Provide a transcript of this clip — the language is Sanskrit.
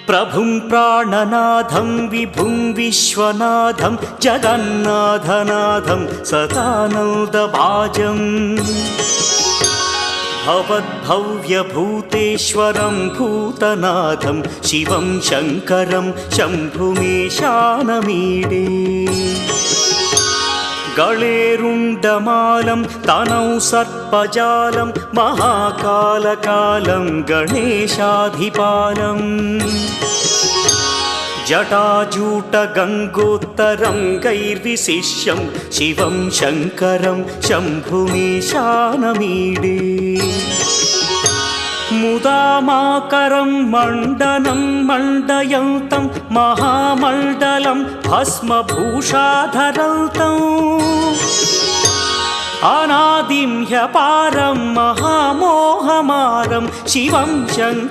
प्रभुं प्राणनाथं विभुं विश्वनाथं जगन्नाथनाथं सदानन्दभाजम् भवद्भव्यभूतेश्वरं भूतनाथं शिवं शङ्करं शम्भुमीशानमीडे गळेरुण्डमालं तनौ सर्पजालं महाकालकालं गणेशाधिपालम् जटाजूटगङ्गोत्तरं गैर्विशिष्यं शिवं शङ्करं शम्भुमीशानमीडे मुदामाकरं मण्डनं मण्डयन्तं महामण्डलं भस्मभूषाधरन्तम् अनादिं ह्यपारं महामोहमारं शिवं शङ्करं